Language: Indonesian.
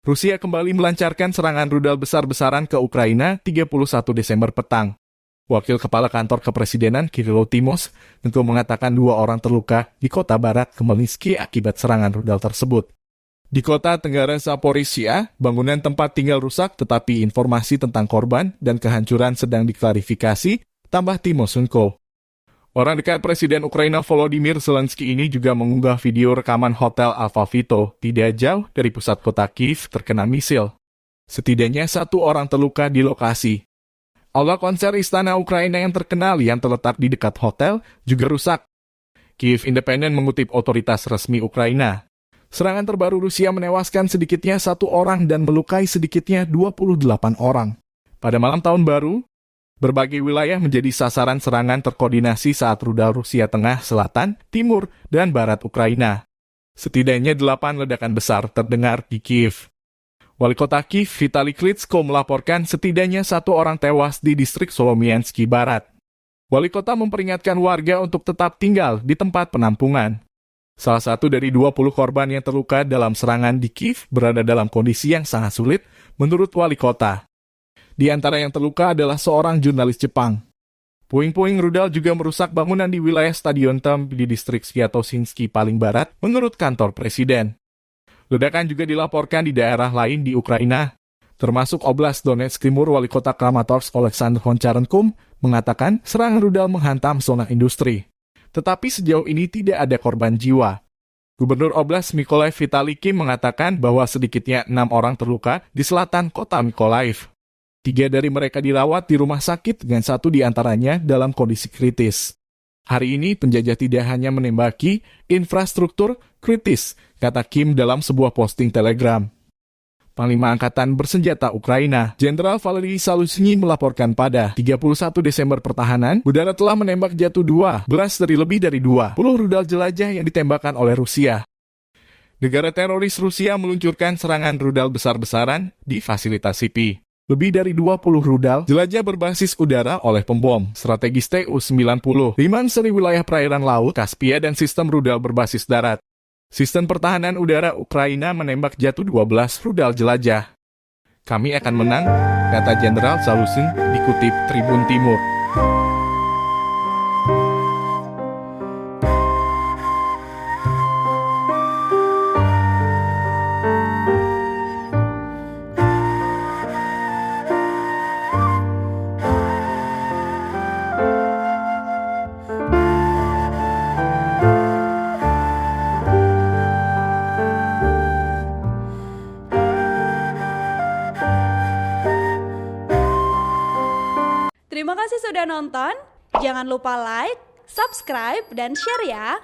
Rusia kembali melancarkan serangan rudal besar-besaran ke Ukraina 31 Desember petang. Wakil Kepala Kantor Kepresidenan Kirilo Timos tentu mengatakan 2 orang terluka di kota barat Khmelnytskyi akibat serangan rudal tersebut. Di kota Tenggara Zaporizhia, bangunan tempat tinggal rusak tetapi informasi tentang korban dan kehancuran sedang diklarifikasi, tambah Timosenko. Orang dekat Presiden Ukraina Volodymyr Zelensky ini juga mengunggah video rekaman Hotel Alpha-Vito tidak jauh dari pusat kota Kiev terkena misil. Setidaknya 1 orang terluka di lokasi. Aula konser istana Ukraina yang terkenal yang terletak di dekat hotel juga rusak. Kiev Independent mengutip otoritas resmi Ukraina. Serangan terbaru Rusia menewaskan sedikitnya 1 orang dan melukai sedikitnya 28 orang. Pada malam tahun baru, berbagai wilayah menjadi sasaran serangan terkoordinasi saat rudal Rusia Tengah, Selatan, Timur, dan Barat Ukraina. Setidaknya 8 ledakan besar terdengar di Kiev. Wali kota Kiev, Vitali Klitschko, melaporkan setidaknya 1 orang tewas di distrik Solomiansky Barat. Wali kota memperingatkan warga untuk tetap tinggal di tempat penampungan. Salah satu dari 20 korban yang terluka dalam serangan di Kiev berada dalam kondisi yang sangat sulit, menurut wali kota. Di antara yang terluka adalah seorang jurnalis Jepang. Puing-puing rudal juga merusak bangunan di wilayah Stadion Tem di distrik Sviatoshiny paling barat, menurut kantor presiden. Ledakan juga dilaporkan di daerah lain di Ukraina, termasuk Oblast Donetsk Timur. Wali kota Kramatorsk Oleksandr Honcharenko mengatakan serangan rudal menghantam zona industri. Tetapi sejauh ini tidak ada korban jiwa. Gubernur Oblast Mykolaiv Vitali Kim mengatakan bahwa sedikitnya 6 orang terluka di selatan kota Mykolaiv. 3 dari mereka dirawat di rumah sakit dengan 1 di antaranya dalam kondisi kritis. Hari ini penjajah tidak hanya menembaki infrastruktur kritis, kata Kim dalam sebuah posting Telegram. Panglima Angkatan Bersenjata Ukraina, Jenderal Valery Zaluzhnyi melaporkan pada 31 Desember pertahanan, udara telah menembak jatuh 12 dari lebih dari 20 rudal jelajah yang ditembakkan oleh Rusia. Negara teroris Rusia meluncurkan serangan rudal besar-besaran di fasilitas sipil. Lebih dari 20 rudal jelajah berbasis udara oleh pembom strategis Tu-90, 5 seri wilayah perairan laut, Kaspia, dan sistem rudal berbasis darat. Sistem pertahanan udara Ukraina menembak jatuh 12 rudal jelajah. Kami akan menang, kata Jenderal Zaluzhnyi dikutip Tribun Timur. Terima kasih sudah nonton. Jangan lupa like, subscribe, dan share ya.